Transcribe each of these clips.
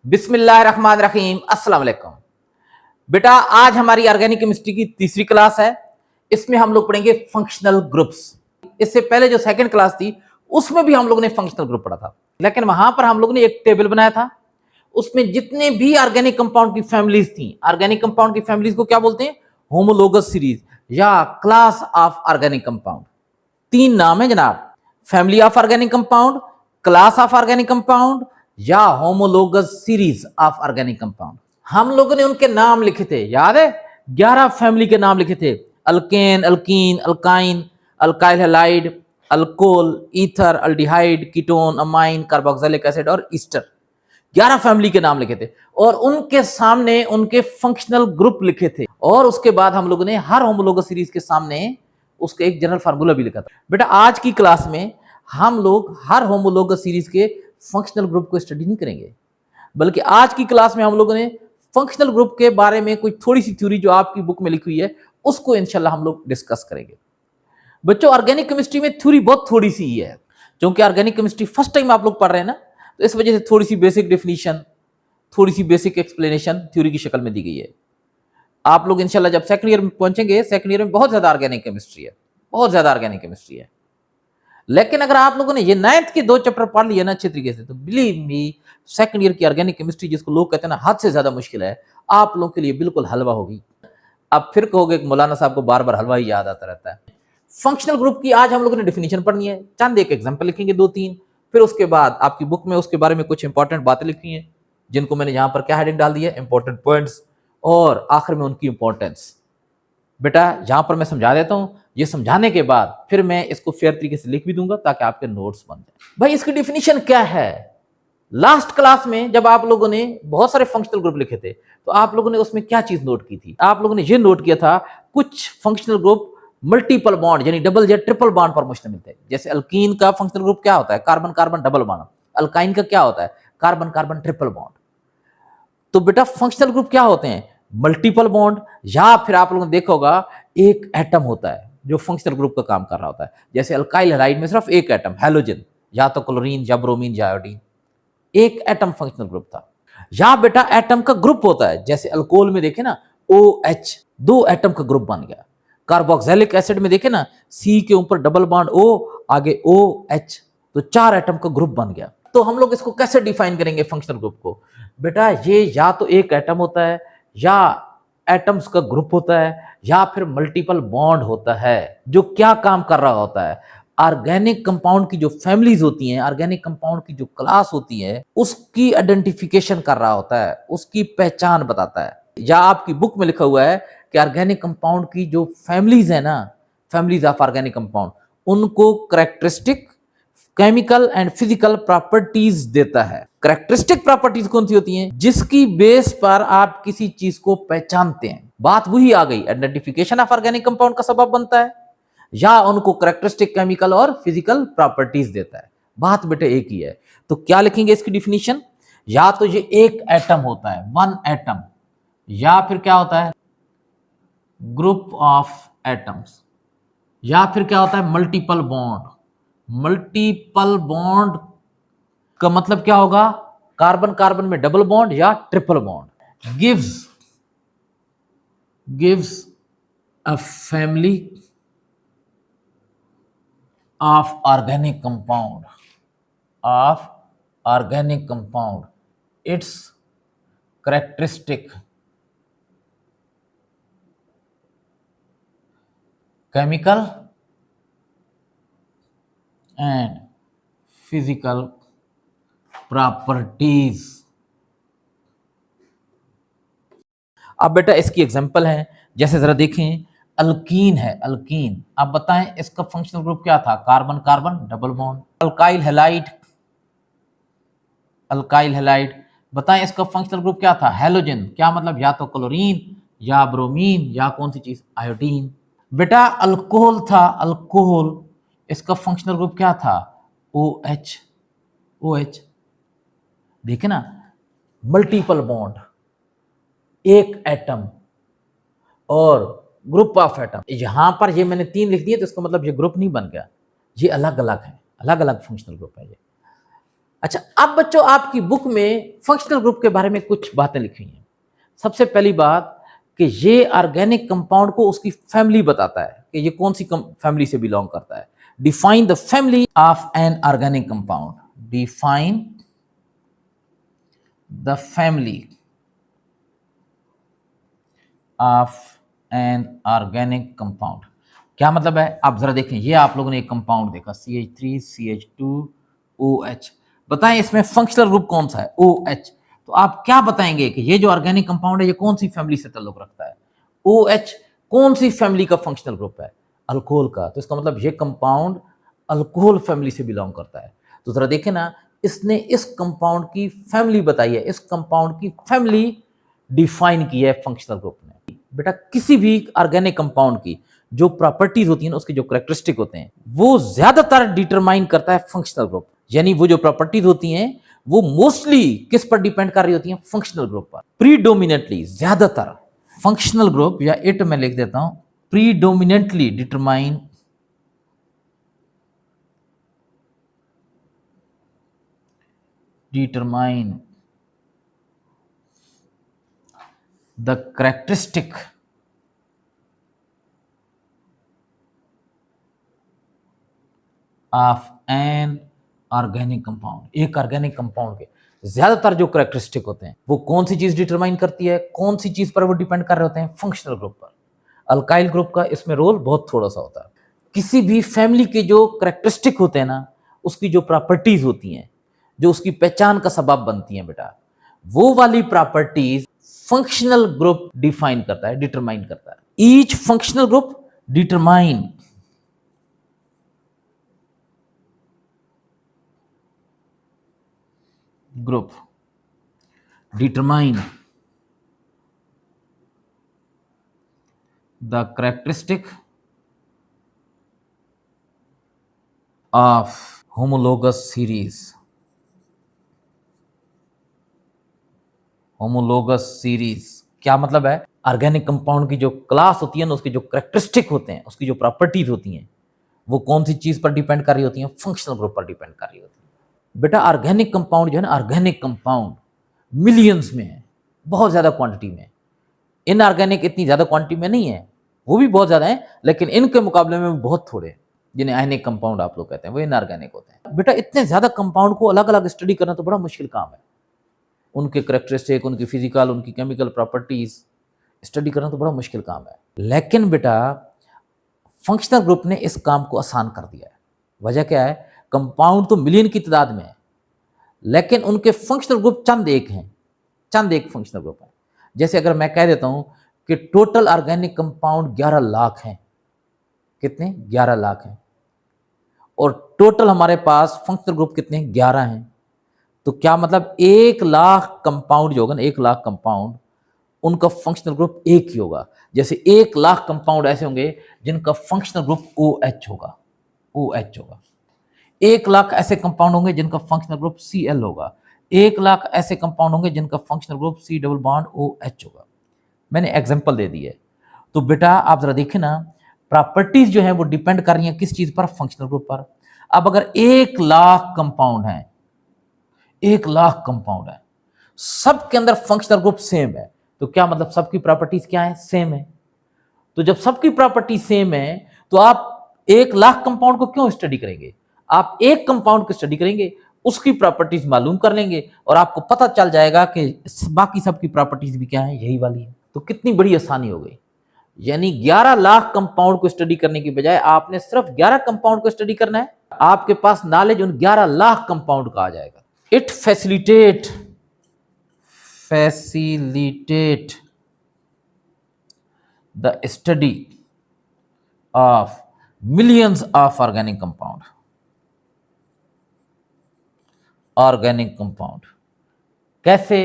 बिस्मिल्लाहिर्रहमानिर्रहीम। अस्सलाम वालेकुम। बेटा आज हमारी ऑर्गेनिक केमिस्ट्री की तीसरी क्लास है। इसमें हम लोग पढ़ेंगे फंक्शनल ग्रुप्स। इससे पहले जो सेकंड क्लास थी उसमें भी हम लोगों ने फंक्शनल ग्रुप पढ़ा था, लेकिन वहां पर हम लोगों ने एक टेबल बनाया था। उसमें जितने भी ऑर्गेनिक कंपाउंड की फैमिलीज थी, ऑर्गेनिक कंपाउंड की फैमिलीज को क्या बोलते हैं? होमोलोगस सीरीज या क्लास ऑफ ऑर्गेनिक कंपाउंड। तीन नाम है जनाब, family of organic compound, class of organic compound या homologous series of organic compound. हम लोगों ने उनके नाम लिखे थे, याद है? 11 फैमिली के नाम लिखे थे। Alkane, alkyne, alkyne, alkyl halide, alcohol, ether, aldehyde, ketone, amine, carboxylic acid और ईस्टर। 11 फैमिली के नाम लिखे थे और उनके सामने उनके फंक्शनल ग्रुप लिखे थे। और उसके बाद हम लोगों ने हर होमोलोगस सीरीज के सामने उसका एक जनरल फार्मूला भी लिखा था। बेटा आज की क्लास में हम लोग हर होमोलोगस सीरीज के फंक्शनल ग्रुप को स्टडी नहीं करेंगे, बल्कि आज की क्लास में हम लोगों ने फंक्शनल ग्रुप के बारे में कोई थोड़ी सी थ्योरी जो आपकी बुक में लिखी हुई है उसको इंशाल्लाह हम लोग डिस्कस करेंगे। बच्चों ऑर्गेनिक केमिस्ट्री में थ्योरी बहुत थोड़ी सी ही है, क्योंकि ऑर्गेनिक केमिस्ट्री फर्स्ट टाइम आप लोग पढ़ रहे हैं ना, तो इस वजह से थोड़ी सी बेसिक डेफिनेशन, थोड़ी सी बेसिक एक्सप्लेनेशन थ्योरी की शक्ल में दी गई है। आप लोग इंशाल्लाह जब सेकंड ईयर में पहुंचेंगे, सेकंड ईयर में बहुत ज्यादा ऑर्गेनिक केमिस्ट्री है, बहुत ज्यादा ऑर्गेनिक केमिस्ट्री है। लेकिन अगर आप लोगों ने ये 9th के 2 चैप्टर पढ़ लिए ना अच्छे तरीके से, तो बिलीव मी सेकंड ईयर की ऑर्गेनिक केमिस्ट्री, जिसको लोग कहते हैं ना हद से ज्यादा मुश्किल है, आप लोगों के लिए बिल्कुल हलवा होगी। आप फिर कहोगे कि मौलाना साहब को बार बार हलवा ही याद आता रहता है। फंक्शनल ग्रुप की आज हम लोगों ने डेफिनेशन पढ़नी है, चंद एक एग्जांपल लिखेंगे 2-3, फिर उसके बाद आपकी बुक में उसके बारे में कुछ इंपॉर्टेंट बातें लिखी हैं, जिनको मैंने यहां पर क्या हेडिंग डाल दी है, इंपॉर्टेंट पॉइंट्स, और आखिर में उनकी इंपॉर्टेंस। बेटा यहां पर मैं समझा देता हूं, ये समझाने के बाद फिर मैं इसको फेयर तरीके से लिख भी दूंगा ताकि आपके नोट्स बन जाए। भाई इसकी डेफिनेशन क्या है? लास्ट क्लास में जब आप लोगों ने बहुत सारे फंक्शनल ग्रुप लिखे थे, तो आप लोगों ने उसमें क्या चीज नोट की थी? आप लोगों ने ये नोट किया था कुछ फंक्शनल ग्रुप मल्टीपल बॉन्ड यानी डबल या ट्रिपल बॉन्ड पर मुश्तमिल थे। जैसे अल्कीन का फंक्शनल ग्रुप क्या होता है? Carbon carbon double bond. Alkyne का क्या होता है? Carbon carbon triple bond. तो बेटा फंक्शनल ग्रुप क्या होते हैं? मल्टीपल बॉन्ड, या फिर आप लोगों ने देखा होगा एक एटम होता है जो फंक्शनल ग्रुप का काम कर रहा होता है। जैसे अल्काइल हैलाइड में सिर्फ एक एटम, हैलोजन, या तो क्लोरीन या ब्रोमीन या आयोडीन, एक एटम फंक्शनल ग्रुप था। या बेटा एटम का ग्रुप होता है, जैसे अल्कोहल में देखे ना OH, 2 एटम का ग्रुप बन गया। कार्बोक्सिलिक एसिड में देखे ना C के ऊपर डबल बॉन्ड O, आगे OH, तो 4 एटम का ग्रुप बन गया। तो हम लोग इसको कैसे डिफाइन करेंगे फंक्शनल ग्रुप को? बेटा ये या तो एक एटम होता है, या एटम्स का ग्रुप होता है, या फिर मल्टीपल बॉन्ड होता है। जो क्या काम कर रहा होता है? ऑर्गेनिक कंपाउंड की जो फैमिलीज होती हैं, ऑर्गेनिक कंपाउंड की जो क्लास होती है, उसकी आइडेंटिफिकेशन कर रहा होता है, उसकी पहचान बताता है। या आपकी बुक में लिखा हुआ है कि ऑर्गेनिक कंपाउंड की जो फैमिलीज है ना, फैमिलीज ऑफ ऑर्गेनिक कंपाउंड, उनको characteristic, chemical and physical properties देता है। करेक्टरिस्टिक प्रॉपर्टीज कौन सी होती हैं? जिसकी बेस पर आप किसी चीज को पहचानते हैं। बात वही आ गई, आइडेंटिफिकेशन ऑफ ऑर्गेनिक कंपाउंड का सबब बनता है, या उनको करेक्टरिस्टिक केमिकल और फिजिकल प्रॉपर्टीज देता है। बात बेटा एक ही है। तो क्या लिखेंगे इसकी डिफिनीशन? या तो ये एक एटम होता है, वन एटम, या फिर क्या होता है? ग्रुप ऑफ एटम्स, या फिर क्या होता है? Multiple bond. मल्टीपल बॉन्ड का मतलब क्या होगा? कार्बन कार्बन में डबल बॉन्ड या triple bond. Gives a family of organic compound, of organic compound, it's characteristic, chemical and physical properties. अब बेटा इसकी एग्जांपल है, जैसे जरा देखें, अल्कीन है, अल्कीन। अब बताएं इसका फंक्शनल ग्रुप क्या था? Carbon carbon double bond. Alkyl halide, alkyl halide, बताएं इसका फंक्शनल ग्रुप क्या था? हैलोजन। क्या मतलब? या तो क्लोरीन या ब्रोमीन या कौन सी चीज? आयोडीन। बेटा अल्कोहल था, अल्कोहल, इसका फंक्शनल ग्रुप क्या था? OH, OH। देखे ना, मल्टीपल बॉन्ड, एक एटम और ग्रुप ऑफ एटम। यहां पर ये मैंने 3 लिख दिए, तो इसका मतलब ये ग्रुप नहीं बन गया, ये अलग अलग है, अलग अलग फंक्शनल ग्रुप है ये। अच्छा, अब बच्चों आपकी बुक में फंक्शनल ग्रुप के बारे में कुछ बातें लिखी हैं। सबसे पहली बात कि ये ऑर्गेनिक कंपाउंड को उसकी फैमिली बताता है कि ये कौन सी फैमिली से बिलोंग करता है। Define the family of an organic compound. Define the family of an organic compound. क्या मतलब है, आप जरा देखें, ये आप लोगों ने एक कंपाउंड देखा CH3 CH2 OH। बताएं इसमें फंक्शनल ग्रुप कौन सा है, OH। तो आप क्या बताएंगे कि ये जो ऑर्गेनिक कंपाउंड है ये कौन सी फैमिली से ताल्लुक रखता है। OH कौन सी फैमिली का फंक्शनल ग्रुप है, अल्कोहल का। तो इसका मतलब ये कंपाउंड अल्कोहल फैमिली से बिलोंग करता है। तो जरा देखें ना, इसने इस कंपाउंड की फैमिली बताई है, इस कंपाउंड की फैमिली डिफाइन की है फंक्शनल ग्रुप ने। बेटा किसी भी ऑर्गेनिक कंपाउंड की जो प्रॉपर्टीज होती है ना, उसके जो कैरेक्टरिस्टिक होते हैं, वो ज्यादातर डिटरमाइन करता है फंक्शनल ग्रुप। यानी वो जो प्रॉपर्टीज होती हैं वो मोस्टली किस पर डिपेंड कर रही होती हैं, फंक्शनल ग्रुप पर। प्रीडोमिनेटली, ज्यादातर फंक्शनल ग्रुप, या इट में लिख देता हूं, predominantly determine the characteristic of an organic compound. एक ऑर्गेनिक कंपाउंड के ज्यादातर जो करेक्टरिस्टिक होते हैं वो कौन सी चीज डिटरमाइन करती है, कौन सी चीज पर वो डिपेंड कर रहे होते हैं, फंक्शनल ग्रुप पर। अल्काइल ग्रुप का इसमें रोल बहुत थोड़ा सा होता है। किसी भी फैमिली के जो करेक्टरिस्टिक होते हैं ना, उसकी जो प्रॉपर्टीज होती हैं, जो उसकी पहचान का सबब बनती हैं बेटा, वो वाली प्रॉपर्टीज फंक्शनल ग्रुप डिफाइन करता है, डिटरमाइन करता है। Each functional group determine group determine the characteristic of homologous series। homologous series क्या मतलब है, ऑर्गेनिक कंपाउंड की जो क्लास होती है ना, उसके जो करेक्टरिस्टिक होते हैं, उसकी जो प्रॉपर्टीज होती हैं, वो कौन सी चीज पर डिपेंड कर रही होती हैं, फंक्शनल ग्रुप पर डिपेंड कर रही होती है। बेटा ऑर्गेनिक कंपाउंड जो है ना, ऑर्गेनिक कंपाउंड मिलियंस में है, बहुत ज्यादा क्वांटिटी में। इनऑर्गेनिक इतनी ज्यादा क्वांटिटी में नहीं है, वो भी बहुत ज्यादा है, लेकिन इनके मुकाबले में बहुत थोड़े, जिन्हें आयनिक कंपाउंड आप लोग कहते हैं, वो इनऑर्गेनिक होते हैं। बेटा इतने ज्यादा कंपाउंड को अलग अलग स्टडी करना तो बड़ा मुश्किल काम है। उनके करेक्टरिस्टिक, उनकी फिजिकल, उनकी केमिकल प्रॉपर्टीज स्टडी करना तो बड़ा मुश्किल काम है। लेकिन बेटा फंक्शनल ग्रुप ने इस काम को आसान कर दिया है। वजह क्या है, कंपाउंड तो मिलियन की तादाद में है, लेकिन उनके फंक्शनल ग्रुप चंद एक हैं, चंद एक फंक्शनल ग्रुप है। जैसे अगर मैं कह देता हूं कि टोटल ऑर्गेनिक कंपाउंड 11 लाख हैं, कितने, 11 लाख हैं, और टोटल हमारे पास फंक्शनल ग्रुप कितने हैं, 11 हैं। तो क्या मतलब 1 लाख कंपाउंड जो होगा ना, 1 लाख कंपाउंड, उनका फंक्शनल ग्रुप एक ही होगा। जैसे 1 लाख कंपाउंड ऐसे होंगे जिनका फंक्शनल ग्रुप OH होगा, OH होगा। 1 लाख ऐसे कंपाउंड होंगे जिनका फंक्शनल ग्रुप Cl होगा। 1 लाख ऐसे कंपाउंड होंगे जिनका functional group C double bond OH होगा। मैंने एग्जांपल दे दी है। तो बेटा आप जरा देखें ना, प्रॉपर्टीज जो है वो डिपेंड कर रही हैं किस चीज पर, फंक्शनल ग्रुप पर। अब अगर 1 लाख कंपाउंड है, 1 लाख कंपाउंड है, सबके अंदर फंक्शनल ग्रुप सेम है, तो क्या मतलब सबकी प्रॉपर्टीज क्या है, सेम है। तो जब सबकी प्रॉपर्टी सेम है तो आप 1 लाख कंपाउंड को क्यों स्टडी करेंगे, आप एक कंपाउंड को स्टडी करेंगे, उसकी प्रॉपर्टीज मालूम कर लेंगे और आपको पता चल जाएगा कि बाकी सबकी प्रॉपर्टीज भी क्या है, यही वाली है। तो कितनी बड़ी आसानी हो गई। यानी 11 लाख कंपाउंड को स्टडी करने की बजाय आपने सिर्फ 11 कंपाउंड को स्टडी करना है, आपके पास नॉलेज उन 11 लाख कंपाउंड का आ जाएगा। It facilitate the study of millions of organic compound. कैसे,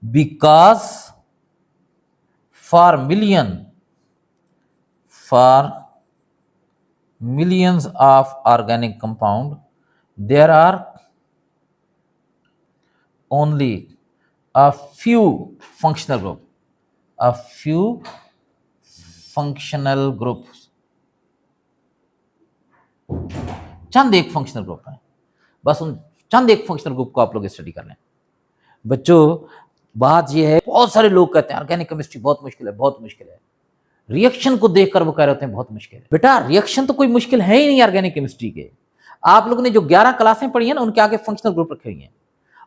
because for millions of organic compound there are only a few functional groups, चंद एक फंक्शनल ग्रुप है, बस उन चंद एक फंक्शनल ग्रुप को आप लोग स्टडी कर लें। बच्चों बात यह है, बहुत सारे लोग कहते हैं ऑर्गेनिक केमिस्ट्री बहुत मुश्किल है, बहुत मुश्किल है। रिएक्शन को देखकर वो कह रहे होते हैं बहुत मुश्किल है। बेटा रिएक्शन तो कोई मुश्किल है ही नहीं ऑर्गेनिक केमिस्ट्री के। आप लोगों ने जो 11 क्लासें पढ़ी है ना, उनके आगे फंक्शनल ग्रुप रखे हुए हैं।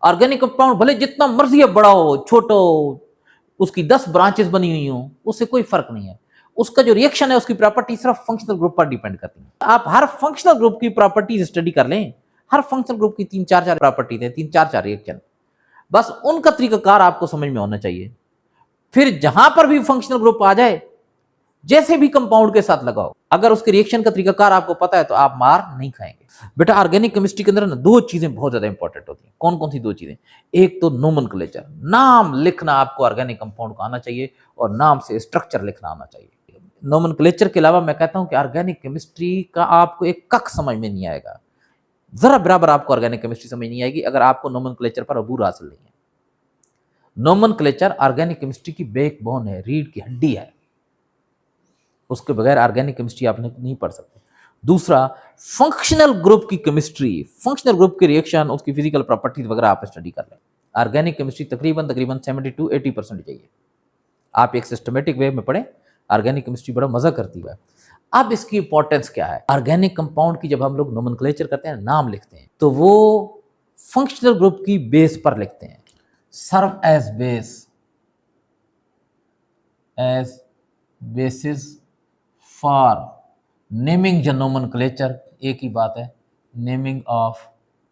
ऑर्गेनिक कंपाउंड भले जितना मर्जी है बड़ा हो, छोटा हो, उसकी 10 ब्रांचेस बनी हुई हो, उससे कोई फर्क नहीं है। उसका जो रिएक्शन है, उसकी प्रॉपर्टी सिर्फ फंक्शनल ग्रुप पर डिपेंड करती है। आप हर फंक्शनल ग्रुप की प्रॉपर्टीज स्टडी कर लें। हर फंक्शनल ग्रुप की 3-4 प्रॉपर्टीज है, 3-4 रिएक्शन, बस उनका तरीकाकार आपको समझ में होना चाहिए। फिर जहां पर भी फंक्शनल ग्रुप आ जाए, जैसे भी कंपाउंड के साथ लगाओ, अगर उसके रिएक्शन का तरीकाकार आपको पता है तो आप मार नहीं खाएंगे। बेटा ऑर्गेनिक केमिस्ट्री के अंदर ना 2 चीजें बहुत ज्यादा इंपॉर्टेंट होती हैं। कौन कौन सी 2 चीजें? एक तो नोमेनक्लेचर, नाम लिखना आपको ऑर्गेनिक कंपाउंड का आना चाहिए, और नाम से स्ट्रक्चर लिखना आना चाहिए। नोमेनक्लेचर के अलावा मैं कहता हूं कि ऑर्गेनिक केमिस्ट्री का आपको एक कख समझ में नहीं आएगा, जरा बराबर आपको ऑर्गेनिक केमिस्ट्री समझ नहीं आएगी अगर आपको नोमेनक्लेचर पर अबूर हासिल नहीं है। नोमेनक्लेचर ऑर्गेनिक केमिस्ट्री की बैकबोन है, रीढ़ की हड्डी है। उसके बगैर ऑर्गेनिक केमिस्ट्री आप नहीं पढ़ सकते। दूसरा, फंक्शनल ग्रुप की केमिस्ट्री, फंक्शनल ग्रुप के रिएक्शन, उसकी फिजिकल प्रॉपर्टीज वगैरह आप स्टडी कर लें। ऑर्गेनिक केमिस्ट्री तकरीबन 70-80% चाहिए। आप एक सिस्टमेटिक वे में पढ़ें, ऑर्गेनिक केमिस्ट्री बड़ा मजा करती है। अब इसकी इंपॉर्टेंस क्या है? ऑर्गेनिक कंपाउंड की जब हम लोग नोमेनक्लेचर करते हैं, नाम लिखते हैं, तो वो फंक्शनल ग्रुप की बेस पर लिखते हैं। Serve as base, as basis for naming the nomenclature, एक ही बात है, naming of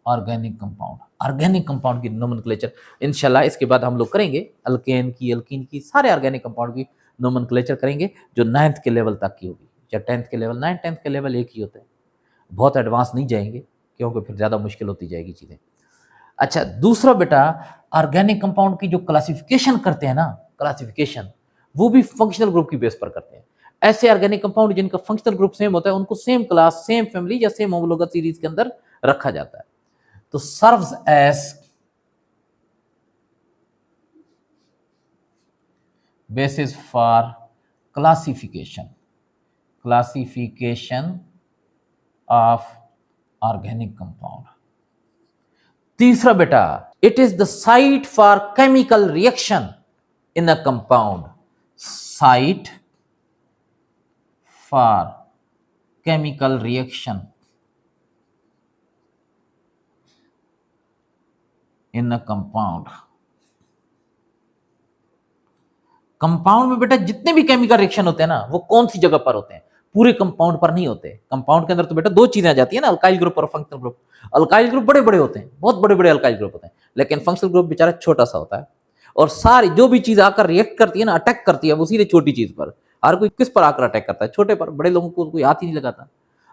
organic compound. Organic compound की नोमेनक्लेचर इंशाल्लाह इसके बाद हम लोग करेंगे। अल्केन की, अल्कीन की, सारे ऑर्गेनिक कंपाउंड की नोमेनक्लेचर करेंगे, जो 9th के लेवल तक की होगी, या 10th के लेवल। 9th 10th के लेवल एक ही होते हैं, बहुत एडवांस नहीं जाएंगे क्योंकि फिर ज़्यादा मुश्किल होती जाएगी चीज़ें। अच्छा, दूसरा बेटा, ऑर्गेनिक कंपाउंड की जो क्लासिफिकेशन करते हैं ना, क्लासिफिकेशन वो भी फंक्शनल ग्रुप की बेस पर करते हैं। ऐसे ऑर्गेनिक कंपाउंड जिनका फंक्शनल ग्रुप सेम होता है, उनको सेम क्लास, सेम फैमिली या सेम होमोलोगस सीरीज के अंदर रखा जाता है। तो serves as basis for classification of organic compound. तीसरा बेटा, it is the site for chemical reaction in a compound, site for chemical reaction in a compound. Compound में बेटा जितने भी केमिकल रिएक्शन होते हैं ना, वो कौन सी जगह पर होते हैं? पूरे कंपाउंड पर नहीं होते। कंपाउंड के अंदर तो बेटा 2 चीजें आ जाती है ना, अल्काइल ग्रुप और फंक्शनल ग्रुप। अल्काइल ग्रुप बड़े बड़े होते हैं, बहुत बड़े बड़े अल्काइल ग्रुप होते हैं, लेकिन फंक्शनल ग्रुप बेचारा छोटा सा होता है। और सारी जो भी चीज आकर रिएक्ट करती है ना, अटैक करती है, वो सीधे छोटी चीज पर। हर कोई किस पर आकर अटैक करता है? छोटे पर। बड़े लोगों को कोई हाथ ही नहीं लगाता।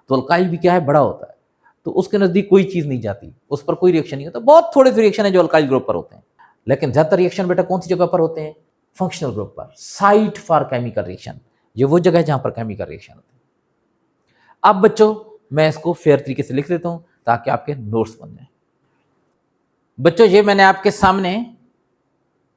तो अल्काइल भी क्या है, बड़ा होता है, तो उसके नजदीक कोई चीज नहीं जाती, उस पर कोई रिएक्शन नहीं होता। बहुत थोड़े से रिएक्शन है जो अल्काइल ग्रुप पर होते हैं, लेकिन ज्यादातर रिएक्शन बेटा कौन सी जगह पर होते हैं? फंक्शनल ग्रुप पर। साइट फॉर केमिकल रिएक्शन, ये वो जगह है जहां पर केमिकल रिएक्शन होते हैं। अब बच्चों मैं इसको फेयर तरीके से लिख देता हूं ताकि आपके नोट्स बन जाए। बच्चों ये मैंने आपके सामने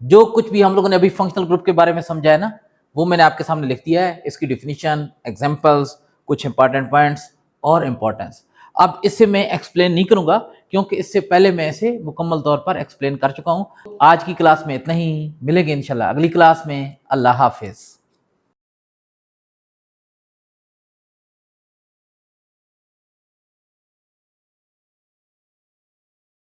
जो कुछ भी हम लोगों ने अभी फंक्शनल ग्रुप के बारे में समझाया ना, वो मैंने आपके सामने लिख दिया है। इसकी डिफिनीशन, एग्जांपल्स, कुछ इंपॉर्टेंट पॉइंट्स और इंपॉर्टेंस। अब इसे मैं एक्सप्लेन नहीं करूंगा क्योंकि इससे पहले मैं इसे मुकम्मल तौर पर एक्सप्लेन कर चुका हूं। आज की क्लास में इतना ही, मिलेंगे इंशाल्लाह अगली क्लास में। अल्लाह हाफिज।